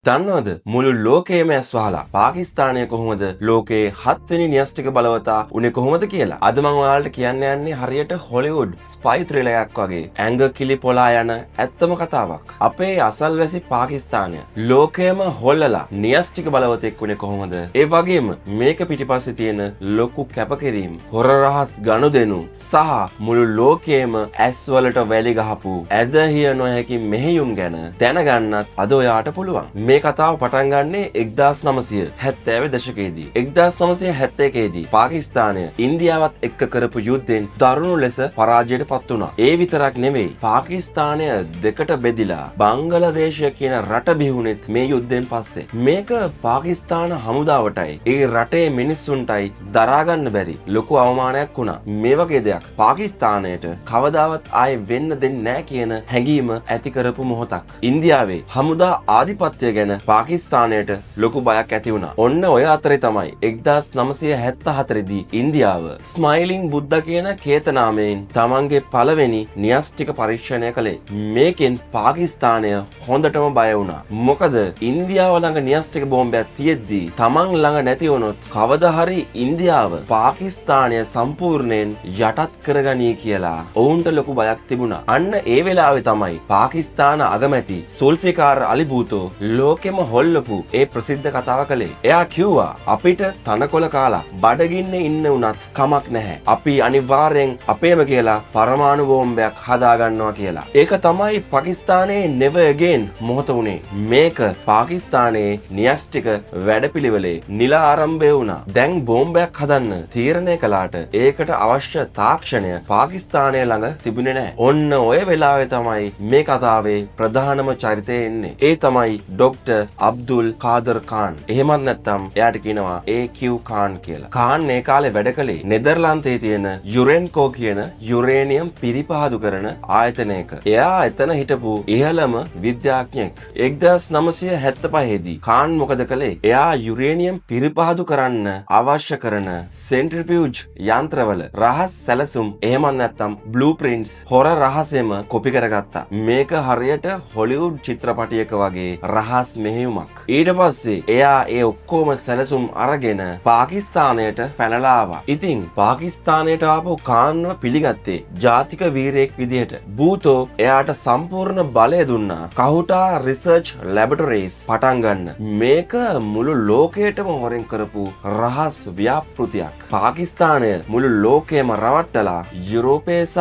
දන්නවද මුළු ලෝකයේම ඇස් වහලා පාකිස්තානය කොහොමද ලෝකයේ 7 වෙනි න්‍යෂ්ටික බලවතා උනේ කොහොමද කියලා. අද මම ඔයාලට කියන්න යන්නේ හරියට හොලිවුඩ් ස්පයි ත්‍රිලර් එකක් වගේ ඇඟ කිලි පොලා යන ඇත්තම කතාවක්. අපේ අසල්වැසි පාකිස්තානය ලෝකයේම හොල්ලලා න්‍යෂ්ටික බලවතෙක් උනේ කොහොමද? ඒ වගේම මේක පිටිපස්සේ තියෙන ලොකු කැපකිරීම, හොර රහස් ගනුදෙනු සහ මුළු ලෝකයේම ඇස් වලට වැලි ගහපු ඇදහිය නොහැකි මෙහෙයුම් ගැන දැනගන්නත් අද ඔයාට පුළුවන්. මේ කතාව පටන් ගන්නේ 1970 දශකයේදී. 1971දී පාකිස්තානය ඉන්දියාවත් එක්ක කරපු යුද්ධෙන් දරුණු ලෙස පරාජයට පත් වුණා. ඒ විතරක් නෙවෙයි පාකිස්තානය දෙකට බෙදිලා බංගලාදේශය කියන රට බිහුනෙත් මේ යුද්ධෙන් පස්සේ. මේක පාකිස්තාන හමුදාවටයි ඒ රටේ මිනිස්සුන්ටයි දරා ගන්න බැරි ලොකු අවමානයක් වුණා. මේ වගේ දෙයක් පාකිස්තානයට කවදාවත් ආයේ වෙන්න දෙන්නේ නැහැ කියන හැඟීම ඇති කරපු මොහොතක්. ඉන්දියාවේ හමුදා ආධිපත්‍ය ගැන පාකිස්තානයට ලොකු බයක් ඇති වුණා. ඔන්න ඔය අතරේ තමයි 1974 දී ඉන්දියාව ස්මයිලිං බුද්ධ කියන කේතනාමයෙන් තමන්ගේ පළවෙනි න්‍යෂ්ටික පරීක්ෂණය කළේ. මේකෙන් පාකිස්තානය හොඳටම බය වුණා. මොකද ඉන්දියාව ළඟ න්‍යෂ්ටික බෝම්බයක් තියෙද්දී තමන් ළඟ නැති වුණොත් කවදා හරි ඉන්දියාව පාකිස්තානය සම්පූර්ණයෙන් යටත් කරගනී කියලා ඔවුන්ට ලොකු බයක් තිබුණා. අන්න ඒ වෙලාවේ තමයි පාකිස්තාන අගමැති සුල්ෆිකාර් අලි භූතෝ ලෝකෙම හොල්ලපු ඒ ප්‍රසිද්ධ කතාව කළේ. එයා කිව්වා අපිට තනකොළ කාලා බඩගින්නේ ඉන්න උනත් කමක් නැහැ. අපි අනිවාර්යෙන් අපේම කියලා පරමාණු බෝම්බයක් හදා ගන්නවා කියලා. ඒක තමයි පාකිස්තානයේ never again මොහොත උනේ. මේක පාකිස්තානයේ න්‍යෂ්ටික වැඩපිළිවෙලේ නිල ආරම්භය වුණා. දැන් බෝම්බයක් හදන්න තීරණය කළාට ඒකට අවශ්‍ය තාක්ෂණය පාකිස්තානය ළඟ තිබුණේ නැහැ. ඔන්න ඔය වෙලාවේ තමයි මේ කතාවේ ප්‍රධානම චරිතය එන්නේ. ඒ තමයි ඩොක්ටර් අබ්දුල් කාදර් කාන්. එහෙමත් නැත්නම් එයාට කියනවා ඒ.කියු. කාන් කියලා. කාන් ඒ කාලේ වැඩ කළේ නෙදර්ලන්තයේ තියෙන යුරෙන්කෝ කියන යුරේනියම් පිරිපහදු කරන ආයතනයක. එයා එතන හිටපු ඉහළම විද්‍යාඥයෙක්. 1975 දී කාන් මොකද කළේ? එයා යුරේනියම් පිරිපහදු කරන්න අවශ්‍ය කරන සෙන්ට්‍රිෆියුජ් යන්ත්‍රවල රහස් සැලසුම් එහෙමත් නැත්නම් බ්ලූප්‍රින්ට්ස් හොර රහසෙම කොපි කරගත්තා. මේක හරියට හොලිවුඩ් චිත්‍රපටයක වගේ රහස් මෙහෙයුමක්. ඊට පස්සේ එයා ඒ ඔක්කොම සැලසුම් අරගෙන පාකිස්තානයට පැනලා ආවා. ඉතින් පාකිස්තානයට ආපු කාන්ව පිළිගත්තේ ජාතික වීරයෙක් විදිහට. භූතෝ එයාට සම්පූර්ණ බලය දුන්නා කහුටා රිසර්ච් ලැබොරටරිස් පටන් ගන්න. මේක මුළු ලෝකයටම හොරෙන් කරපු රහස් ව්‍යාපෘතියක්. පාකිස්තානය මුළු ලෝකයම රවට්ටලා යුරෝපයේ සහ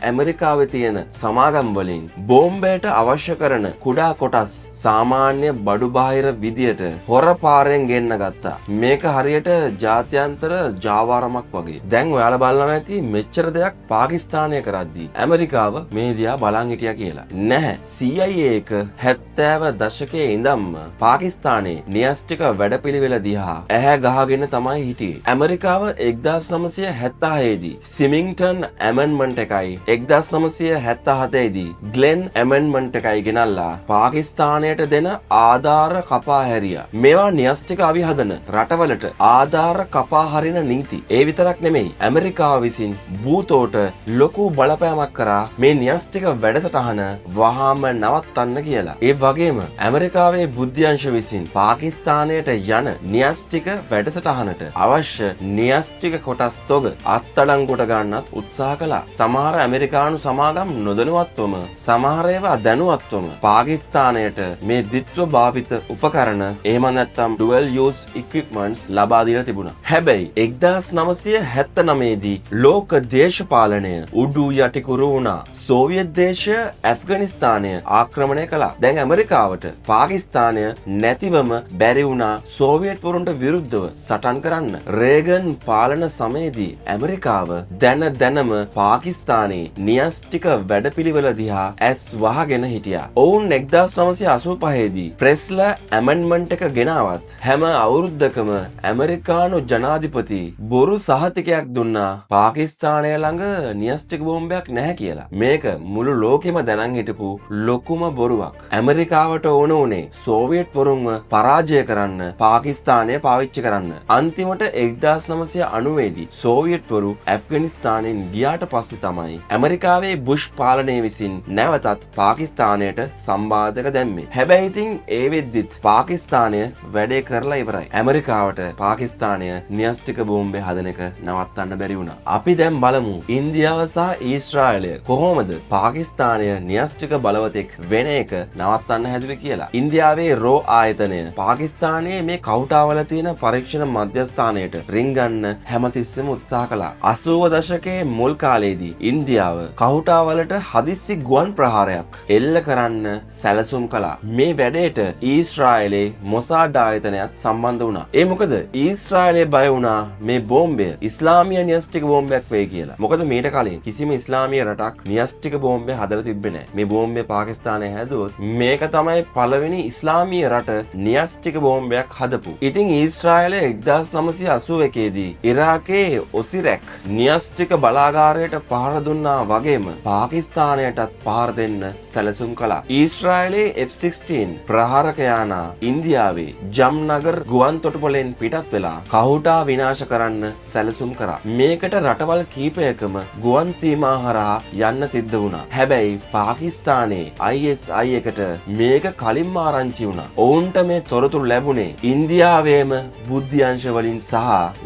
ඇමරිකාවේ තියෙන සමාගම් වලින් බෝම්බයට අවශ්‍ය කරන කුඩා කොටස් සාමාන්‍ය බඩු බාහිර විදියට හොර පාරෙන් ගෙන්න ගත්තා. මේක හරියට ජාත්‍යන්තර ජාවාරමක් වගේ. දැන් ඔයාලා බලනවා ඇති මෙච්චර දෙයක් පාකිස්තානය කරද්දී ඇමරිකාව මේ දිහා බලන් හිටියා කියලා. නැහැ. CIA එක 70 දශකයේ ඉඳන්ම පාකිස්තානයේ න්‍යෂ්ටික වැඩපිළිවෙල දිහා ඇහැ ගහගෙන තමයි හිටියේ. ඇමරිකාව 1976 දී සිමින්ටන් ඇමෙන්ඩ්මන්ට් එකයි 1977 දී ග්ලෙන් ඇමෙන්ඩ්මන්ට් එකයි ගෙනල්ලා පාකිස්තානයට දෙන ආධාර කපා හැරියා. මේවා න්‍යෂ්ටික අවි හදන රටවලට ආධාර කපා හරින නීති. ඒ විතරක් නෙමෙයි ඇමරිකාව විසින් භූතෝට ලොකු බලපෑමක් කරා මේ න්‍යෂ්ටික වැඩසටහන වහාම නවත්තන්න කියලා. ඒ වගේම ඇමරිකාවේ බුද්ධ්‍යංශ විසින් පාකිස්තානයට යන න්‍යෂ්ටික වැඩසටහනට අවශ්‍ය න්‍යෂ්ටික කොටස් තොග අත්අඩංගුවට ගන්නත් උත්සාහ කළා. සමහර ඇමරිකානු සමාගම් නොදැනුවත්වම සමහර ඒවා දැනුවත්වම පාකිස්තානයට මේ ද්විත්ව භාවිත උපකරණ එහෙම නැත්නම් dual use equipments ලබා දීලා තිබුණා. හැබැයි 1979 දී ලෝක දේශපාලනය උඩු යටිකුරු වුණා. සෝවියට් දේශය ඇෆ්ගනිස්තානය ආක්‍රමණය කළා. දැන් ඇමරිකාවට පාකිස්තානය නැතිවම බැරි වුණා සෝවියට් වරුන්ට විරුද්ධව සටන් කරන්න. රේගන් පාලන සමයේදී ඇමරිකාව දැනම පාකිස්තානයේ න්‍යෂ්ටික වැඩපිළිවෙල දිහා ඇස් වහගෙන හිටියා. ඔවුන් 1985 දී ප්‍රෙස්ලා ඇමෙන්ඩ්මන්ට් එක ගෙනාවත් හැම අවුරුද්දකම ඇමරිකානු ජනාධිපති බොරු සහතිකයක් දුන්නා පාකිස්තානය ළඟ න්‍යෂ්ටික බෝම්බයක් නැහැ කියලා. මේක මුළු ලෝකෙම දැනන් හිටපු ලොකුම බොරුවක්. ඇමරිකාවට ඕන උනේ සෝවියට් වරුන්ව පරාජය කරන්න පාකිස්තානය පාවිච්චි කරන්න. අන්තිමට 1990 දී සෝවියට් වරු ඇෆ්ගනිස්තානෙන් ගියාට පස්සේ තමයි ඇමරිකාවේ බුෂ් පාලනය විසින් නැවතත් පාකිස්තානයට සම්බාධක දැම්මේ. හැබැයි ඉතින් ඒ වෙද්දිත් පාකිස්තානය වැඩේ කරලා ඉවරයි. ඇමරිකාවට පාකිස්තානය න්‍යෂ්ටික බෝම්බේ හදන එක නවත්තන්න බැරි වුණා. අපි දැන් බලමු ඉන්දියාව සහ ඊශ්‍රායලය කොහොමද පාකිස්තානය න්‍යෂ්ටික බලවතෙක් වෙන එක නවත්තන්න හැදුවේ කියලා. ඉන්දියාවේ රෝ ආයතනය පාකිස්තානයේ මේ කවුටාවල තියෙන පරීක්ෂණ මධ්‍යස්ථානයට රින්ගන්න හැමතිස්සෙම උත්සාහ කළා. 80 දශකයේ මුල් කාලයේදී ඉන්දියාව කවුටාවලට හදිස්සි ගුවන් ප්‍රහාරයක් එල්ල කරන්න සැලසුම් කළා. මේ වැඩේට ඊශ්‍රායලයේ මොසාඩ් ආයතනයත් සම්බන්ධ වුණා. ඒ මොකද ඊශ්‍රායලයේ බය වුණා මේ බෝම්බය ඉස්ලාමීය න්‍යෂ්ටික බෝම්බයක් වෙයි කියලා. මොකද මීට කලින් කිසිම ඉස්ලාමීය රටක් න්‍යෂ්ටික බෝම්බය හදලා තිබ්බේ නැහැ. මේ බෝම්බය පාකිස්තානයේ හැදුවොත් මේක තමයි පළවෙනි ඉස්ලාමීය රට න්‍යෂ්ටික බෝම්බයක් හදපු. ඉතින් ඊශ්‍රායලය 1981 දී ඉරාකයේ ඔසිරැක් න්‍යෂ්ටික බලාගාරයට පහර දුන්නා වගේම පාකිස්තානයටත් පහර දෙන්න සැලසුම් කළා. ඊශ්‍රායලයේ F-16 ප්‍රහාරක යානා ඉන්දියාවේ ජම්නගර් ගුවන් තොටුපළෙන් පිටත් වෙලා කහුටා විනාශ කරන්න සැලසුම් කරා. මේකට රටවල් කීපයකම ගුවන් සීමා හරහා යන්න සිද්ධ වුණා. හැබැයි පාකිස්තානයේ ISI එකට මේක කලින්ම ආරංචි වුණා. ඔවුන්ට මේ තොරතුරු ලැබුණේ ඉන්දියාවේම බුද්ධ්‍යංශ වලින් සහ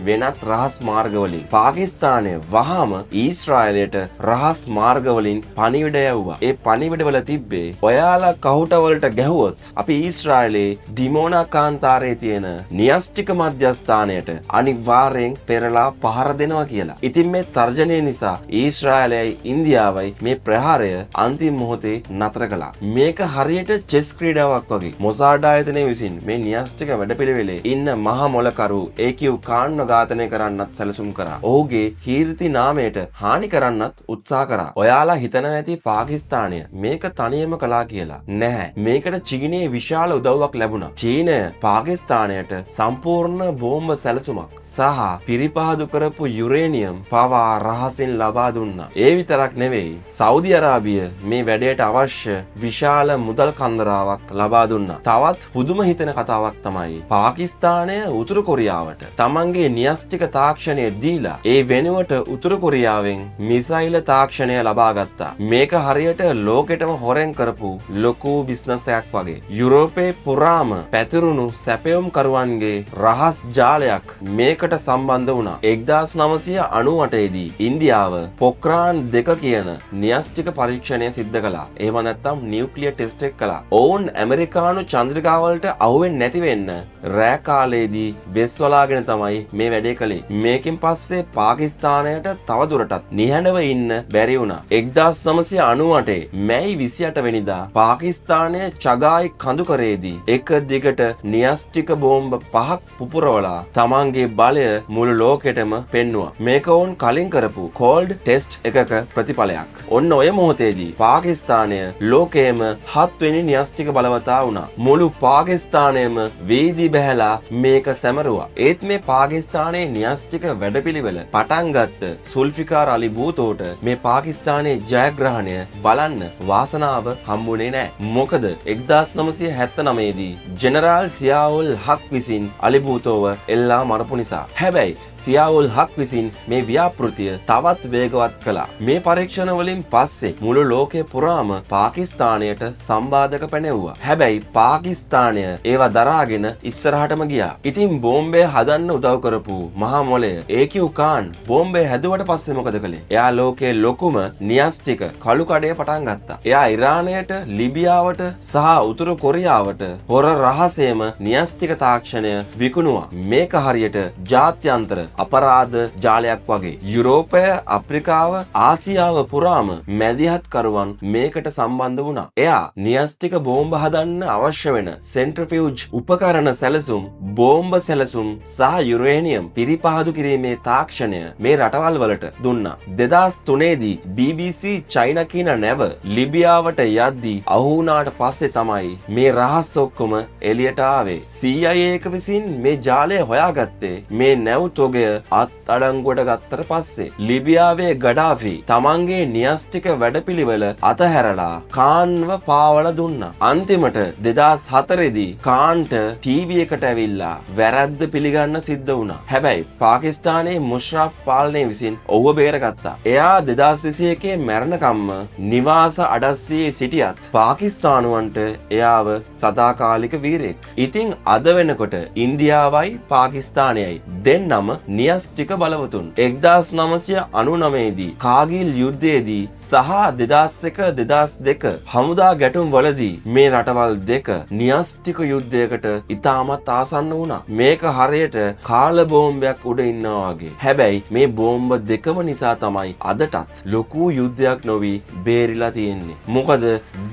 වෙනත් රහස් මාර්ග වලින්. පාකිස්තානය වහාම ඊශ්‍රායලයට රහස් මාර්ග වලින් පණිවිඩ යවුවා. ඒ පණිවිඩවල තිබ්බේ ඔයාලා කහුටවලට ගැහුවොත් අපි ඊශ්‍රායලයේ ඩිමෝනා කාන්තාරයේ තියෙන න්‍යෂ්ටික මධ්‍යස්ථානයට අනිවාර්යෙන් පෙරලා පහර දෙනවා කියලා. ඉතින් මේ තර්ජනය නිසා ඊශ්‍රායලයයි ඉන්දියාවයි මේ ප්‍රහාරය අන්තිම මොහොතේ නතර කළා. මේක හරියට චෙස් ක්‍රීඩාවක් වගේ. මොසාඩ් ආයතනය විසින් මේ න්‍යෂ්ටික වැඩපිළිවෙලේ ඉන්න මහා මොලකරු AQ කාන්ව ඝාතනය කරන්නත් සැලසුම් කරා. ඔහුගේ කීර්ති නාමයට හානි කරන්නත් උත්සාහ කරා. ඔයාලා හිතනවා ඇති පාකිස්තානය මේක තනියම කළා කියලා. නැහැ. මේකට චීනයේ විශාල උදව්වක් ලැබුණා. චීනය පාකිස්තානයට සම්පූර්ණ බෝම්බ සැලසුමක් සහ පිරිපහදු කරපු යුරේනියම් පවා රහසින් ලබා දුන්නා. ඒ විතරක් නෙවෙයි සෞදි අරාබිය මේ වැඩේට අවශ්‍ය විශාල මුදල් කන්දරාවක් ලබා දුන්නා. තවත් පුදුම හිතෙන කතාවක් තමයි පාකිස්තානය උතුරු කොරියාවට තමන්ගේ න්‍යෂ්ටික තාක්ෂණය දීලා ඒ වෙනුවට උතුරු කොරියාවෙන් මිසයිල තාක්ෂණය ලබා ගත්තා. මේක හරියට ලෝකෙටම හොරෙන් කරපු ලොකු බිස්නස් එකක් වගේ. යුරෝපයේ පුරාම පැතිරුණු සැපයුම් කරුවන්ගේ රහස් ජාලයක් මේකට සම්බන්ධ වුණා. 1998 දී ඉන්දියාව පොක්රාන් 2 කියන න්‍යෂ්ටික පරීක්ෂණය සිද්ධ කළා. එහෙම නැත්නම් නියුක්ලියර් ටෙස්ට් එක කළා. ඔවුන් ඇමරිකානු චන්ද්‍රිකාවලට අහුවෙන්නේ නැති වෙන්න රෑ කාලයේදී වෙස් වලාගෙන තමයි මේ වැඩේ කළේ. මේකෙන් පස්සේ පාකිස්තානයට තවදුරටත් නිහඬව ඉන්න බැරි වුණා. 1998 මැයි 28 වෙනිදා පාකිස්තානය චගායි කඳුකරේදී එක දිගට න්‍යෂ්ටික බෝම්බ 5ක් පුපුරවලා තමන්ගේ බලය මුළු ලෝකෙටම පෙන්නුවා. මේක ඔවුන් කලින් කරපු කෝල්ඩ් ටෙස්ට් එකක ප්‍රතිඵලයක්. ඔන්න ඔය මොහොතේදී පාකිස්තානය ලෝකයේම 7 වෙනි න්‍යෂ්ටික බලවතා වුණා. මුළු පාකිස්තානයම වේදී බැහැලා මේක සැමරුවා. ඒත් මේ පාකිස්තානයේ න්‍යෂ්ටික වැඩපිළිවෙල පටන් ගත්ත සුල්ෆිකාර් අලි භූතෝට මේ පාකිස්තානයේ ජයග්‍රහණය බලන්න වාසනාව හම්බුනේ නැහැ. මොකද 1979 දී ජෙනරාල් සියාඋල් හක් විසින් අලි භූතෝව එල්ලා මරපු නිසා. හැබැයි සියාඋල් හක් විසින් මේ ව්‍යාපෘතිය තවත් වේගවත් කළා. මේ පරීක්ෂණ වලින් පස්සේ මුළු ලෝකේ පුරාම පාකිස්තානයට සම්බාධක පැනෙව්වා. හැබැයි පාකිස්තානය ඒවා දරාගෙන ඉස්සරහටම ගියා. ඉතින් බෝම්බය හදන්න උදව් කරපු මහා මොලය AQ කාන් බෝම්බය හැදුවට පස්සේ මොකද කළේ? එයා ලෝකේ ලොකුම න්‍යෂ්ටික කළු කඩේ පටන් ගත්තා. එයා ඉරානයට, ලිබියාවට සහ උතුරු කොරියාවට හොර රහසේම න්‍යෂ්ටික තාක්ෂණය විකුණුවා. මේක හරියට ජාත්‍යන්තර අපරාධ ජාලයක් වගේ. යුරෝපය, අප්‍රිකාව, ආසියාව පුරාම මැදිහත් කරුවන් මේකට සම්බන්ධ වුණා. එයා න්‍යෂ්ටික බෝම්බ හදන්න අවශ්‍ය වෙන සෙන්ට්‍රිෆියුජ් උපකරණ සැලසුම්, බෝම්බ සැලසුම් සහ යුරේනියම් පිරිපහදු කිරීමේ තාක්ෂණය මේ රටවල් වලට දුන්නා. 2003 දී BBC චයිනා කියන නැව ලිබියාවට යද්දී අහු වුණාට පස්සේ තමයි මේ රහස් ඔක්කොම එළියට ආවේ. CIA එක විසින් මේ ජාලය හොයාගත්තේ මේ නැව් තොගේ ආණ්ඩුවය අත්අඩංගුවට ගත්තට පස්සේ ලිබියාවේ ගඩාෆි තමන්ගේ න්‍යෂ්ටික වැඩපිළිවෙල අතහැරලා කාන්ව පාවලා දුන්නා. අන්තිමට 2004 දී කාන්ට ටීවී එකට ඇවිල්ලා වැරද්ද පිළිගන්න සිද්ධ වුණා. හැබැයි පාකිස්තානයේ මුෂරෆ් පාලනය විසින් ඔහුව බේරගත්තා. එයා 2021 මැරෙනකම්ම නිවාස අඩස්සියේ සිටියත් පාකිස්තානුවන්ට එයාව සදාකාලික වීරයෙක්. ඉතින් අද වෙනකොට ඉන්දියාවයි පාකිස්තානයයි දෙන්නම න්‍යෂ්ටික බලවතුන්. 1999 දී කාගිල් යුද්ධයේදී සහ 2001-2002 හමුදා ගැටුම් වලදී මේ රටවල් දෙක න්‍යෂ්ටික යුද්ධයකට ඉතාමත් ආසන්න වුණා. මේක හරියට කාල බෝම්බයක් උඩ ඉන්නවා වගේ. හැබැයි මේ බෝම්බ දෙකම නිසා තමයි අදටත් ලොකු යුද්ධයක් නොවි බේරිලා තියෙන්නේ. මොකද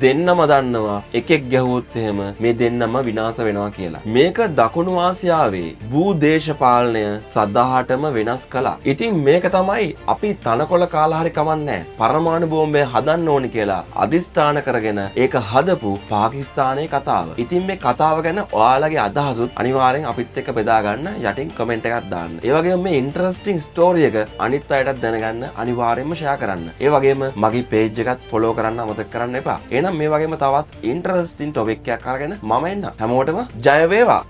දෙන්නම දන්නවා එකෙක් ගැහුවොත් එහෙම මේ දෙන්නම විනාශ වෙනවා කියලා. මේක දකුණු ආසියාවේ භූදේශපාලනය සදාහටම වෙනස් කළා. ඉතින් මේක තමයි අපි තනකොළ කාලා හරි කමන්නේ පරමාණු බෝම්බය හදන්න ඕනි කියලා අදිස්ථාන කරගෙන ඒක හදපු පාකිස්තානයේ කතාව. ඉතින් මේ කතාව ගැන ඔයාලගේ අදහසුත් අනිවාර්යෙන් අපිත් එක්ක බෙදා ගන්න යටින් කමෙන්ට් එකක් දාන්න. ඒ වගේම මේ ඉන්ටරෙස්ටිං ස්ටෝරි එක අනිත් අයටත් දැනගන්න අනිවාර්යෙන්ම ෂෙයා කරන්න. ඒ වගේම මගේ පේජ් එකත් ෆලෝ කරන්න අමතක කරන්න එපා. එහෙනම් මේ වගේම තවත් ඉන්ටරෙස්ටිං ටොපික් එකක් අරගෙන මම එන්න. හැමෝටම ජය වේවා.